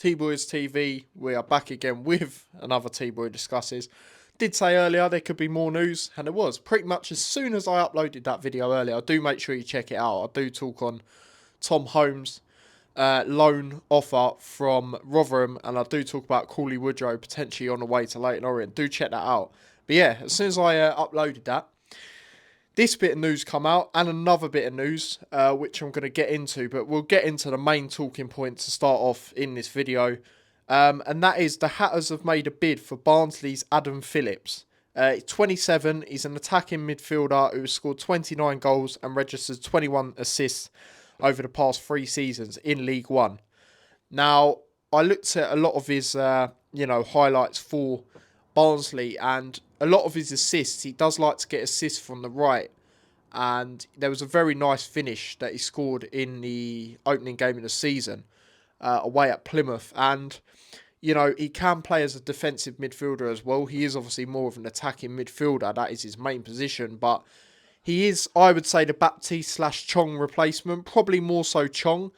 T-Boys TV, we are back again with another T-Boy Discusses. Did say earlier there could be more news, and it was. Pretty much as soon as I uploaded that video earlier, do make sure you check it out. I do talk on Tom Holmes' loan offer from Rotherham, and I do talk about Cooley Woodrow potentially on the way to Leyton Orient. Do check that out. But yeah, as soon as I uploaded that, this bit of news come out, and another bit of news, which I'm going to get into, but we'll get into the main talking point to start off in this video, and that is the Hatters have made a bid for Barnsley's Adam Phillips. 27, he's an attacking midfielder who has scored 29 goals and registered 21 assists over the past 3 seasons in League One. Now, I looked at a lot of his, highlights for Barnsley, and a lot of his assists, he does like to get assists from the right. And there was a very nice finish that he scored in the opening game of the season away at Plymouth. And, he can play as a defensive midfielder as well. He is obviously more of an attacking midfielder. That is his main position. But he is, I would say, the Baptiste/Chong replacement. Probably more so Chong.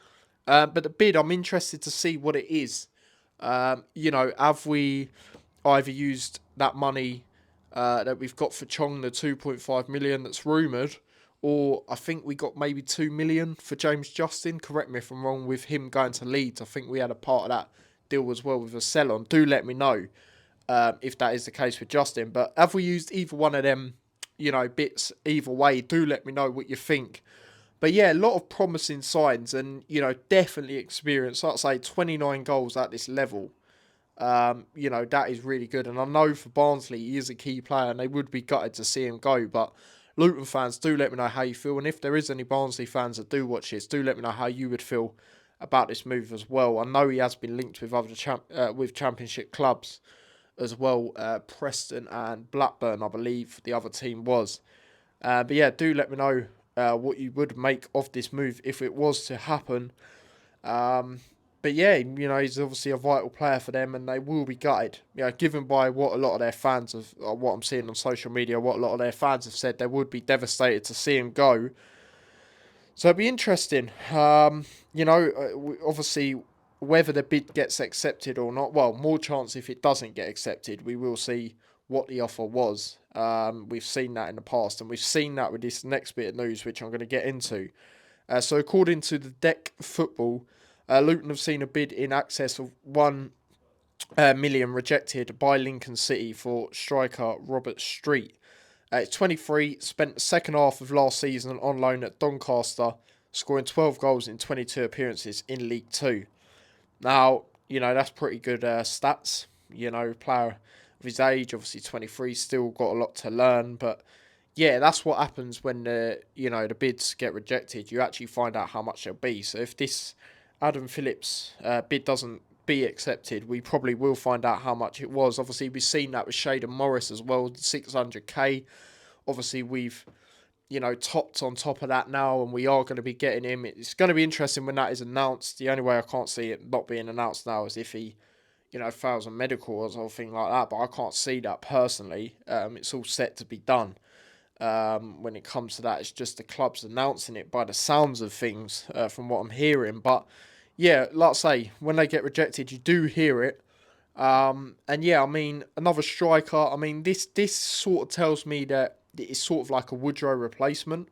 But the bid, I'm interested to see what it is. Have we either used that money that we've got for Chong, the 2.5 million that's rumoured, or I think we got maybe 2 million for James Justin. Correct me if I'm wrong, with him going to Leeds. I think we had a part of that deal as well with a sell-on. Do let me know if that is the case with Justin. But have we used either one of them, bits either way? Do let me know what you think. But yeah, a lot of promising signs and, definitely experience. Like I say, 29 goals at this level. That is really good. And I know for Barnsley, he is a key player and they would be gutted to see him go. But Luton fans, do let me know how you feel. And if there is any Barnsley fans that do watch this, do let me know how you would feel about this move as well. I know he has been linked with other with Championship clubs as well. Preston and Blackburn, I believe the other team was. But yeah, do let me know what you would make of this move if it was to happen. But yeah, he's obviously a vital player for them and they will be gutted. Given by what a lot of their fans have, or what I'm seeing on social media, what a lot of their fans have said, they would be devastated to see him go. So it'll be interesting. Obviously, whether the bid gets accepted or not, well, more chance if it doesn't get accepted. We will see what the offer was. We've seen that in the past, and we've seen that with this next bit of news, which I'm going to get into. So according to the Deck Football, Luton have seen a bid in excess of 1 million rejected by Lincoln City for striker Robert Street. 23, spent the second half of last season on loan at Doncaster, scoring 12 goals in 22 appearances in League 2. Now, that's pretty good stats. Player of his age, obviously 23, still got a lot to learn. But yeah, that's what happens when the bids get rejected. You actually find out how much they'll be. So if this Adam Phillips bid doesn't be accepted, we probably will find out how much it was. Obviously, we've seen that with Shaden Morris as well, 600k. Obviously, we've topped on top of that now, and we are going to be getting him. It's going to be interesting when that is announced. The only way I can't see it not being announced now is if he, fails a medical or something like that. But I can't see that personally. It's all set to be done. When it comes to that, it's just the clubs announcing it by the sounds of things, from what I'm hearing. But yeah, like I say, when they get rejected, you do hear it. And yeah, another striker. This sort of tells me that it's sort of like a Woodrow replacement.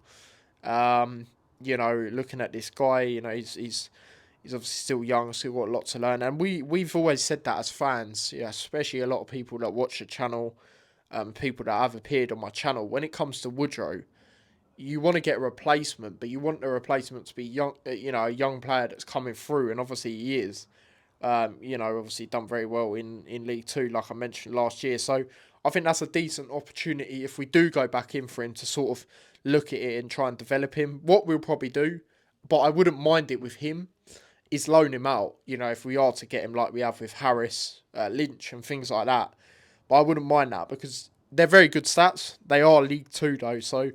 Looking at this guy, he's obviously still young, still got a lot to learn, and we've always said that as fans, especially a lot of people that watch the channel, people that have appeared on my channel. When it comes to Woodrow, you want to get a replacement, but you want the replacement to be young, a young player that's coming through, and obviously he is. Obviously done very well in League 2, like I mentioned last year. So I think that's a decent opportunity if we do go back in for him to sort of look at it and try and develop him. What we'll probably do, but I wouldn't mind it with him, is loan him out, if we are to get him like we have with Harris, Lynch and things like that. But I wouldn't mind that because they're very good stats. They are League 2 though, so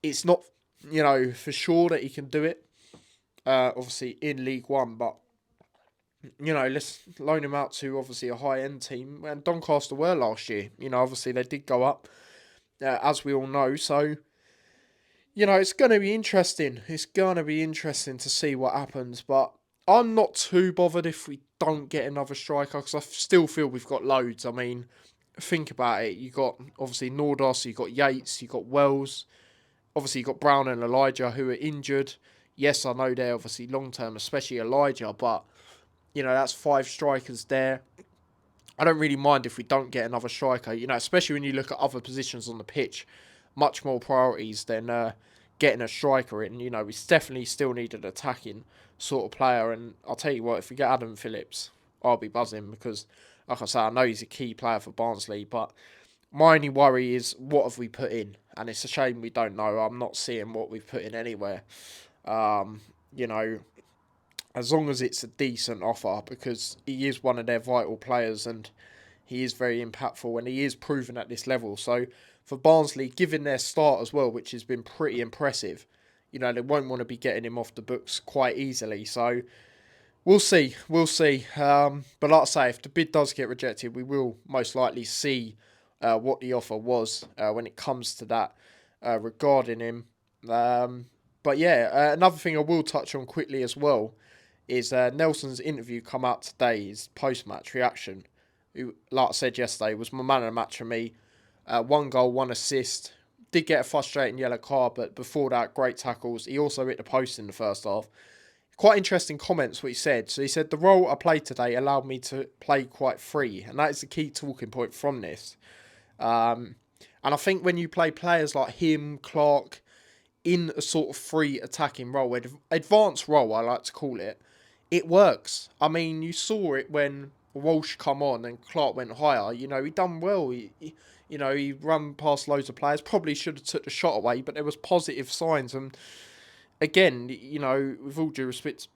it's not, for sure that he can do it, obviously in League 1, but let's loan him out to obviously a high-end team. And Doncaster were last year. Obviously they did go up, as we all know. So, it's going to be interesting. It's going to be interesting to see what happens. But I'm not too bothered if we don't get another striker, because I still feel we've got loads. I mean, think about it. You got obviously Nordos, you got Yates, you got Wells. Obviously, you got Brown and Elijah who are injured. Yes, I know they're obviously long term, especially Elijah, but that's 5 strikers there. I don't really mind if we don't get another striker, especially when you look at other positions on the pitch. Much more priorities than getting a striker in. We definitely still need an attacking sort of player. And I'll tell you what, if we get Adam Phillips, I'll be buzzing because, like I say, I know he's a key player for Barnsley. But my only worry is what have we put in? And it's a shame we don't know. I'm not seeing what we've put in anywhere. Um, you know, as long as it's a decent offer, because he is one of their vital players and he is very impactful and he is proven at this level. So for Barnsley, given their start as well, which has been pretty impressive, they won't want to be getting him off the books quite easily. So we'll see. But like I say, if the bid does get rejected, we will most likely see what the offer was when it comes to that regarding him. But yeah, another thing I will touch on quickly as well is Nelson's interview come out today, his post-match reaction, who, like I said yesterday, was my man of the match for me. 1 goal, 1 assist. Did get a frustrating yellow card, but before that, great tackles. He also hit the post in the first half. Quite interesting comments what he said. So he said, the role I played today allowed me to play quite free. And that is the key talking point from this. And I think when you play players like him, Clark, in a sort of free attacking role, advanced role I like to call it, it works. I mean, you saw it when Walsh come on and Clark went higher. He done well. He run past loads of players. Probably should have took the shot away, but there was positive signs. And again, with all due respect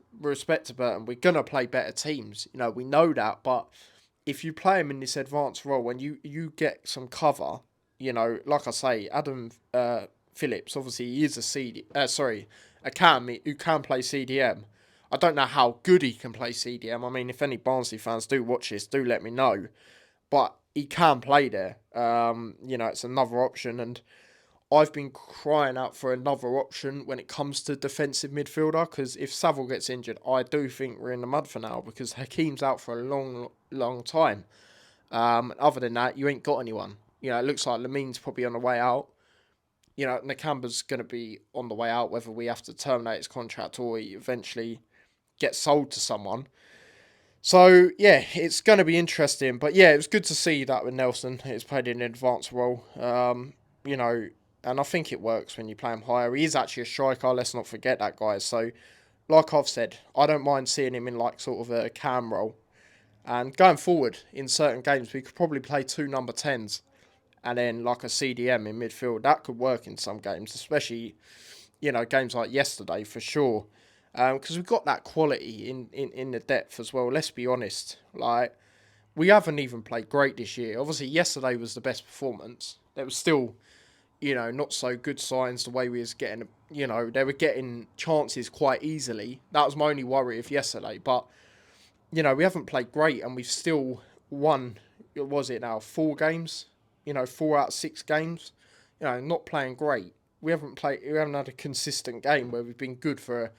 to Burton, we're gonna play better teams. We know that. But if you play him in this advanced role and you get some cover, like I say, Adam Phillips, obviously he is a cam who can play CDM. I don't know how good he can play CDM. I mean, if any Barnsley fans do watch this, do let me know. But he can play there. It's another option. And I've been crying out for another option when it comes to defensive midfielder. Because if Saville gets injured, I do think we're in the mud for now. Because Hakeem's out for a long, long time. Other than that, you ain't got anyone. It looks like Lamine's probably on the way out. Nakamba's going to be on the way out, whether we have to terminate his contract or he eventually get sold to someone. So, yeah, it's going to be interesting. But, yeah, it was good to see that with Nelson. He's played in an advanced role. And I think it works when you play him higher. He is actually a striker. Let's not forget that, guys. So, like I've said, I don't mind seeing him in, sort of a cam role. And going forward, in certain games, we could probably play 2 number 10s. And then, a CDM in midfield. That could work in some games, especially, games like yesterday, for sure. Because we've got that quality in the depth as well. Let's be honest. We haven't even played great this year. Obviously, yesterday was the best performance. There was still, not so good signs the way we was getting, they were getting chances quite easily. That was my only worry of yesterday. But, we haven't played great and we've still won, what was it now, 4 games? 4 out of 6 games. Not playing great. We haven't had a consistent game where we've been good for a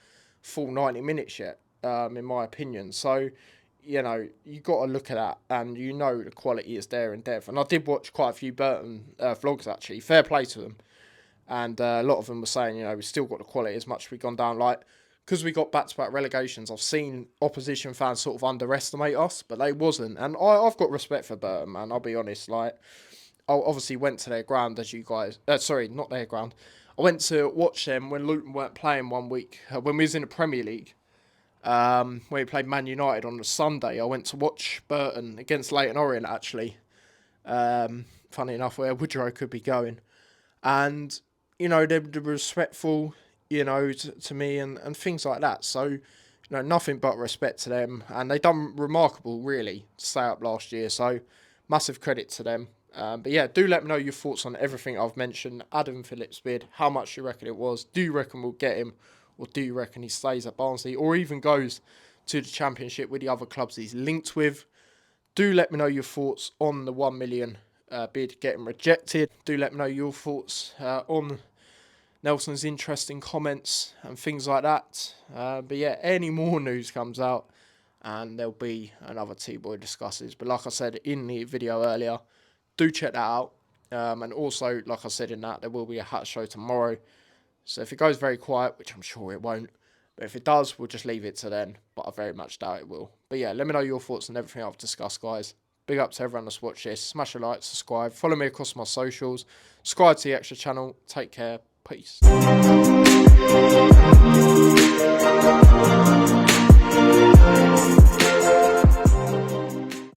full 90 minutes yet, in my opinion. So, you got to look at that, and the quality is there in depth. And I did watch quite a few Burton vlogs, actually. Fair play to them. And a lot of them were saying, we've still got the quality as much as we've gone down. Because we got back-to-back relegations, I've seen opposition fans sort of underestimate us, but they wasn't. And I've got respect for Burton, man. I'll be honest. I obviously went to their ground, as you guys... sorry, not their ground. I went to watch them when Luton weren't playing one week, when we was in the Premier League, when we played Man United on a Sunday. I went to watch Burton against Leyton Orient, actually. Funny enough, where Woodrow could be going. And, they were respectful, to me and things like that. So, nothing but respect to them. And they done remarkable, really, to stay up last year. So, massive credit to them. But yeah, do let me know your thoughts on everything I've mentioned. Adam Phillips bid, how much you reckon it was? Do you reckon we'll get him? Or do you reckon he stays at Barnsley? Or even goes to the Championship with the other clubs he's linked with? Do let me know your thoughts on the 1 million bid getting rejected. Do let me know your thoughts on Nelson's interesting comments and things like that. But yeah, any more news comes out, and there'll be another T-Boy Discusses. But like I said in the video earlier, do check that out. And also, like I said in that, there will be a hat show tomorrow. So if it goes very quiet, which I'm sure it won't, but if it does, we'll just leave it to then. But I very much doubt it will. But yeah, let me know your thoughts on everything I've discussed, guys. Big up to everyone that's watched this. Smash a like, subscribe, follow me across my socials, subscribe to the extra channel. Take care. Peace.